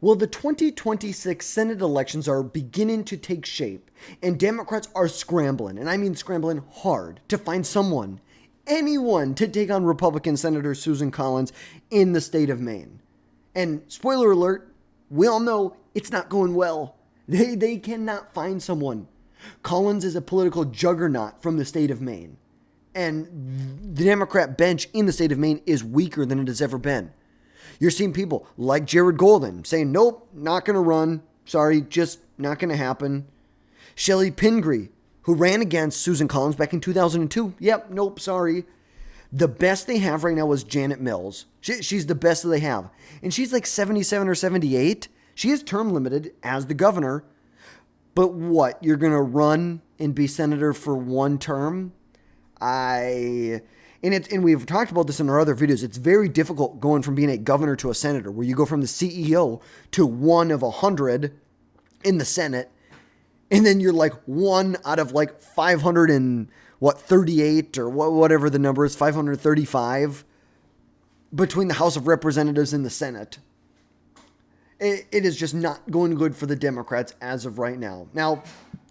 Well, the 2026 Senate elections are beginning to take shape, and Democrats are scrambling, and I mean scrambling hard, to find someone, anyone, to take on Republican Senator Susan Collins in the state of Maine. And spoiler alert, we all know it's not going well. They cannot find someone. Collins is a political juggernaut from the state of Maine, and the Democrat bench in the state of Maine is weaker than it has ever been. You're seeing people like Jared Golden saying, nope, not going to run. Sorry, just not going to happen. Shelley Pingree, who ran against Susan Collins back in 2002. Yep, nope, sorry. The best they have right now is Janet Mills. She's the best that they have. And she's like 77 or 78. She is term limited as the governor. But what, you're going to run and be senator for one term? And we've talked about this in our other videos. It's very difficult going from being a governor to a senator, where you go from the CEO to one of 100 in the Senate, and then you're like one out of like 538 or whatever the number is, 535 between the House of Representatives and the Senate. It is just not going good for the Democrats as of right now. Now,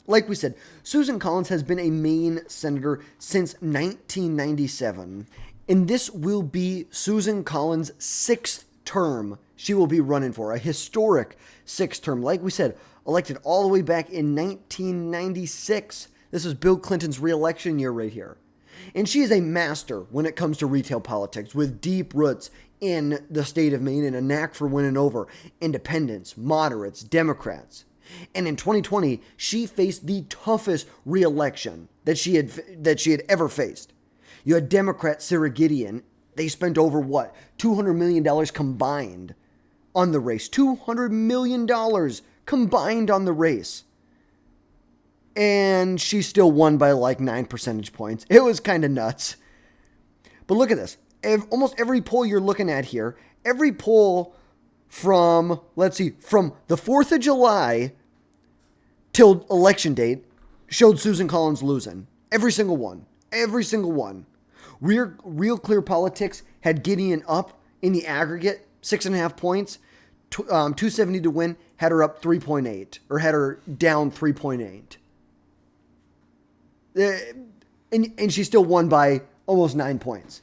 like we said, Susan Collins has been a Maine senator since 1997, and this will be Susan Collins' sixth term she will be running for, a historic sixth term. Like we said, elected all the way back in 1996. This is Bill Clinton's re-election year right here. And she is a master when it comes to retail politics, with deep roots in the state of Maine and a knack for winning over independents, moderates, Democrats. And in 2020, she faced the toughest re-election that she had ever faced. You had Democrat Sarah Gideon. They spent over $200 million combined on the race. $200 million combined on the race. And she still won by like 9 percentage points. It was kind of nuts. But look at this. Almost every poll you're looking at here, every poll from the 4th of July till election date showed Susan Collins losing. Every single one. Every single one. Real Clear Politics had Gideon up in the aggregate, 6.5 points. 270 to win, had her up 3.8, or had her down 3.8. And she still won by almost 9 points.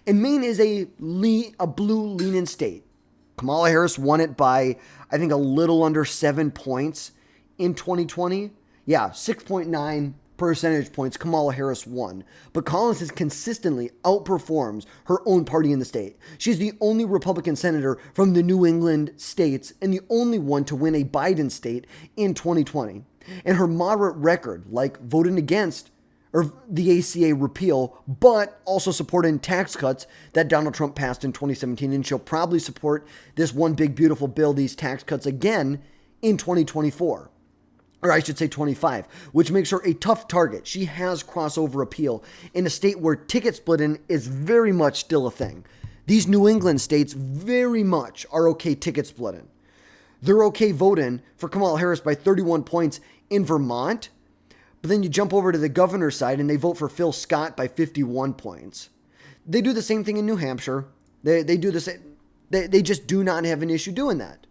And Maine is a blue leaning state. Kamala Harris won it by, I think, a little under 7 points in 2020. Yeah, 6.9 percentage points Kamala Harris won. But Collins has consistently outperforms her own party in the state. She's the only Republican senator from the New England states and the only one to win a Biden state in 2020. And her moderate record, like voting against the ACA repeal, but also supporting tax cuts that Donald Trump passed in 2017. And she'll probably support this one big, beautiful bill, these tax cuts again in 2024. Or I should say 25, which makes her a tough target. She has crossover appeal in a state where ticket splitting is very much still a thing. These New England states very much are okay ticket splitting. They're okay voting for Kamala Harris by 31 points in Vermont, but then you jump over to the governor's side and they vote for Phil Scott by 51 points. They do the same thing in New Hampshire. They do the same. They just do not have an issue doing that.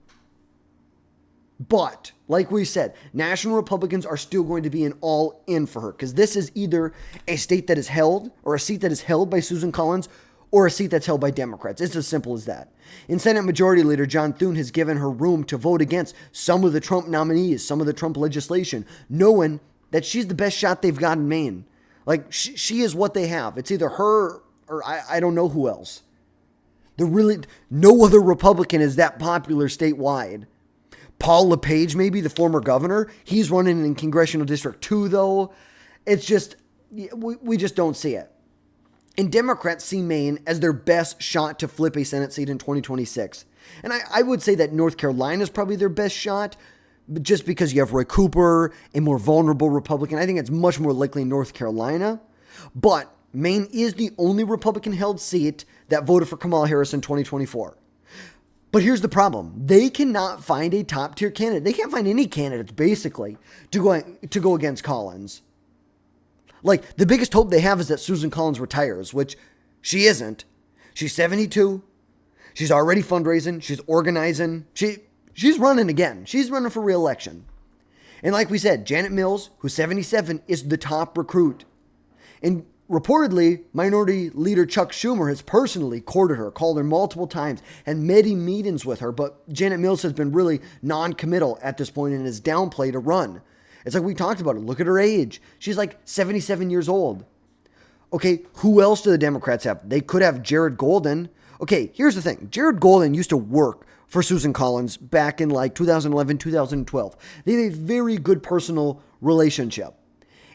But, like we said, national Republicans are still going to be an all-in for her, because this is either a state that is held, or a seat that is held by Susan Collins, or a seat that's held by Democrats. It's as simple as that. And Senate Majority Leader John Thune has given her room to vote against some of the Trump nominees, some of the Trump legislation, knowing that she's the best shot they've got in Maine. Like, she is what they have. It's either her or I don't know who else. No other Republican is that popular statewide. Paul LePage, maybe, the former governor. He's running in Congressional District 2, though. It's just, we just don't see it. And Democrats see Maine as their best shot to flip a Senate seat in 2026. And I would say that North Carolina is probably their best shot, but just because you have Roy Cooper, a more vulnerable Republican. I think it's much more likely North Carolina. But Maine is the only Republican-held seat that voted for Kamala Harris in 2024. But here's the problem. They cannot find a top-tier candidate. They can't find any candidates, basically, to go against Collins. Like, the biggest hope they have is that Susan Collins retires, which she isn't. She's 72. She's already fundraising. She's organizing. She she's running again. She's running for re-election. And like we said, Janet Mills, who's 77, is the top recruit. And reportedly, Minority Leader Chuck Schumer has personally courted her, called her multiple times, and many meetings with her. But Janet Mills has been really non-committal at this point and has downplayed a run. It's like we talked about it. Look at her age. She's like 77 years old. Okay, who else do the Democrats have? They could have Jared Golden. Okay, here's the thing. Jared Golden used to work for Susan Collins back in like 2011, 2012. They had a very good personal relationship.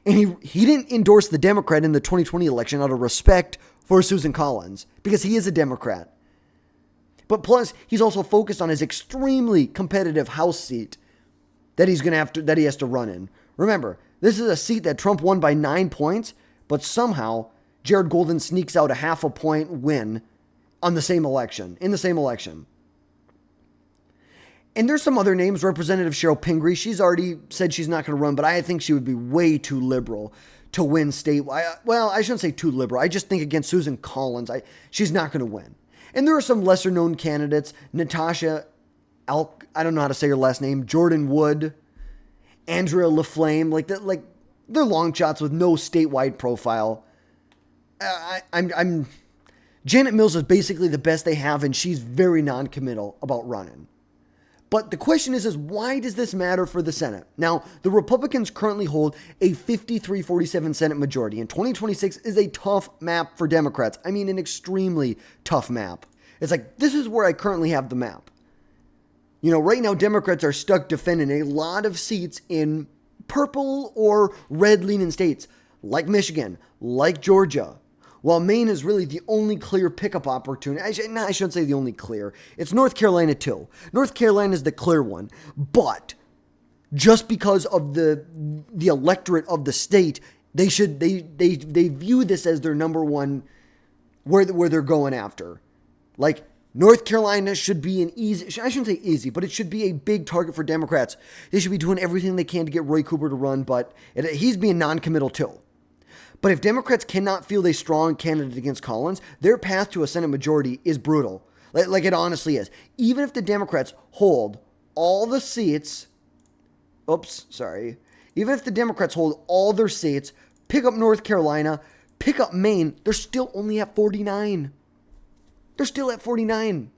And he didn't endorse the Democrat in the 2020 election out of respect for Susan Collins because he is a Democrat. But plus, he's also focused on his extremely competitive House seat that he has to run in. Remember, this is a seat that Trump won by 9 points, but somehow Jared Golden sneaks out a half a point win in the same election. And there's some other names. Representative Cheryl Pingree, she's already said she's not going to run, but I think she would be way too liberal to win statewide. Well, I shouldn't say too liberal. I just think against Susan Collins, she's not going to win. And there are some lesser known candidates. Natasha I don't know how to say her last name. Jordan Wood, Andrea LaFlame, they're long shots with no statewide profile. Janet Mills is basically the best they have, and she's very non-committal about running. But the question is why does this matter for the Senate? Now, the Republicans currently hold a 53-47 Senate majority, and 2026 is a tough map for Democrats. I mean, an extremely tough map. It's like, this is where I currently have the map. You know, right now, Democrats are stuck defending a lot of seats in purple or red-leaning states, like Michigan, like Georgia. While Maine is really the only clear pickup opportunity. I shouldn't say the only clear. It's North Carolina too. North Carolina is the clear one. But just because of the electorate of the state, they view this as their number one where they're going after. Like, North Carolina should be an easy, I shouldn't say easy, but it should be a big target for Democrats. They should be doing everything they can to get Roy Cooper to run, but he's being non-committal too. But if Democrats cannot field a strong candidate against Collins, their path to a Senate majority is brutal. Like it honestly is. Even if the Democrats hold all the seats, even if the Democrats hold all their seats, pick up North Carolina, pick up Maine, they're still only at 49. They're still at 49.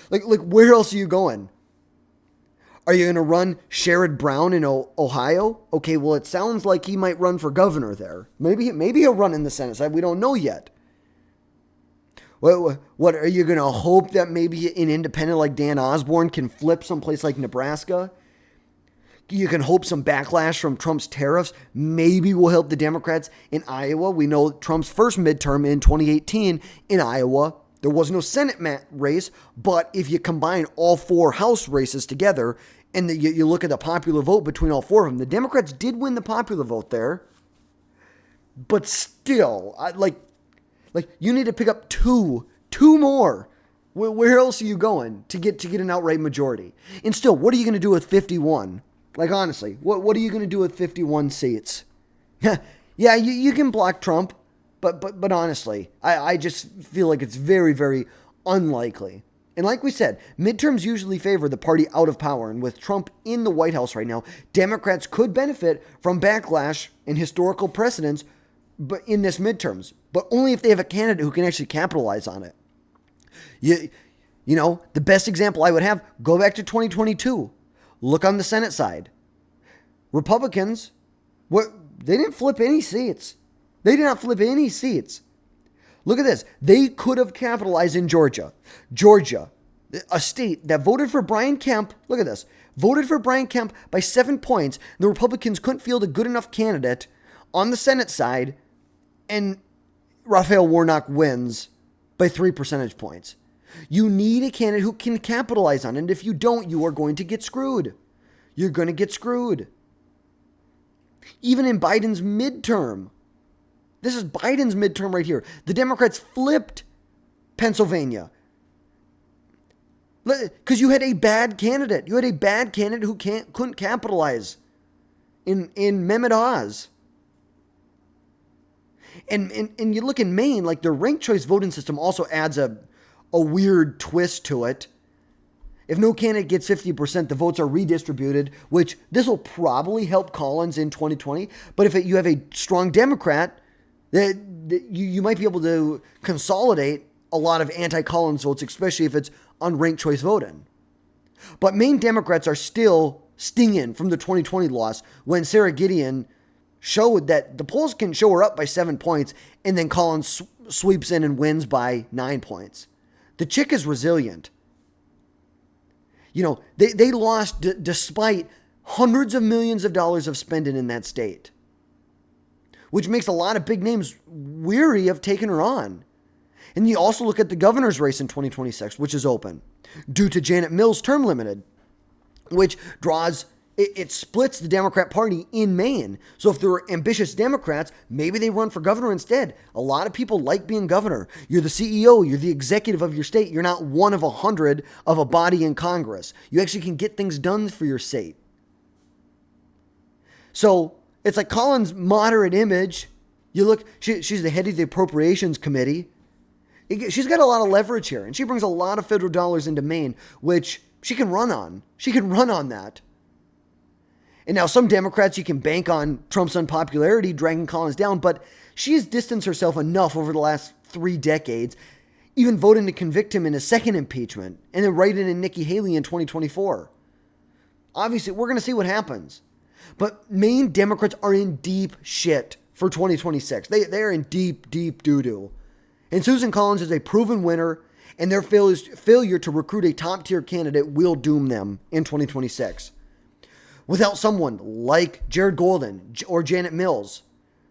Like where else are you going? Are you going to run Sherrod Brown in Ohio? Okay, well, it sounds like he might run for governor there. Maybe he'll run in the Senate side. We don't know yet. What are you going to hope that maybe an independent like Dan Osborne can flip someplace like Nebraska? You can hope some backlash from Trump's tariffs maybe will help the Democrats in Iowa. We know Trump's first midterm in 2018 in Iowa, there was no Senate race, but if you combine all 4 House races together and you look at the popular vote between all 4 of them, the Democrats did win the popular vote there. But still, you need to pick up two more. Where else are you going to get an outright majority? And still, what are you going to do with 51? Like, honestly, what are you going to do with 51 seats? Yeah, you can block Trump. But honestly, I just feel like it's very, very unlikely. And like we said, midterms usually favor the party out of power. And with Trump in the White House right now, Democrats could benefit from backlash and historical precedents but in this midterms. But only if they have a candidate who can actually capitalize on it. You know, the best example I would have, go back to 2022. Look on the Senate side. Republicans, they didn't flip any seats. They did not flip any seats. Look at this. They could have capitalized in Georgia. Georgia, a state that voted for Brian Kemp. Look at this. Voted for Brian Kemp by 7 points. The Republicans couldn't field a good enough candidate on the Senate side. And Raphael Warnock wins by 3 percentage points. You need a candidate who can capitalize on it. And if you don't, you are going to get screwed. You're going to get screwed. Even in Biden's midterm. This is Biden's midterm right here. The Democrats flipped Pennsylvania. Because you had a bad candidate. You had a bad candidate who couldn't capitalize in Mehmet Oz. And you look in Maine, like their ranked choice voting system also adds a weird twist to it. If no candidate gets 50%, the votes are redistributed, which this will probably help Collins in 2020. But if you have a strong Democrat, you might be able to consolidate a lot of anti-Collins votes, especially if it's unranked choice voting. But Maine Democrats are still stinging from the 2020 loss when Sarah Gideon showed that the polls can show her up by 7 points and then Collins sweeps in and wins by 9 points. The chick is resilient. You know, they lost despite hundreds of millions of dollars of spending in that state, which makes a lot of big names weary of taking her on. And you also look at the governor's race in 2026, which is open due to Janet Mills' term limited, which it splits the Democrat Party in Maine. So if there are ambitious Democrats, maybe they run for governor instead. A lot of people like being governor. You're the CEO, you're the executive of your state. You're not one of 100 of a body in Congress. You actually can get things done for your state. So it's like Collins' moderate image. You look, she's the head of the Appropriations Committee. She's got a lot of leverage here, and she brings a lot of federal dollars into Maine, which she can run on. She can run on that. And now some Democrats, you can bank on Trump's unpopularity, dragging Collins down, but she has distanced herself enough over the last 3 decades, even voting to convict him in a second impeachment, and then writing in Nikki Haley in 2024. Obviously, we're going to see what happens. But Maine Democrats are in deep shit for 2026. They're in deep, deep doo-doo. And Susan Collins is a proven winner, and their failure to recruit a top-tier candidate will doom them in 2026. Without someone like Jared Golden or Janet Mills,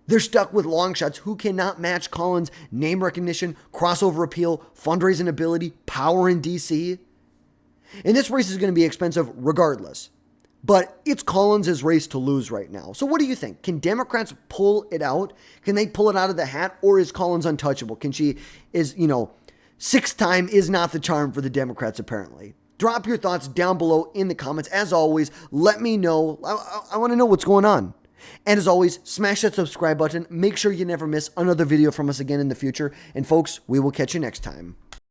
they're stuck with long shots who cannot match Collins' name recognition, crossover appeal, fundraising ability, power in D.C. And this race is going to be expensive regardless. But it's Collins' race to lose right now. So what do you think? Can Democrats pull it out? Can they pull it out of the hat? Or is Collins untouchable? Sixth time is not the charm for the Democrats apparently. Drop your thoughts down below in the comments. As always, let me know. I want to know what's going on. And as always, smash that subscribe button. Make sure you never miss another video from us again in the future. And folks, we will catch you next time.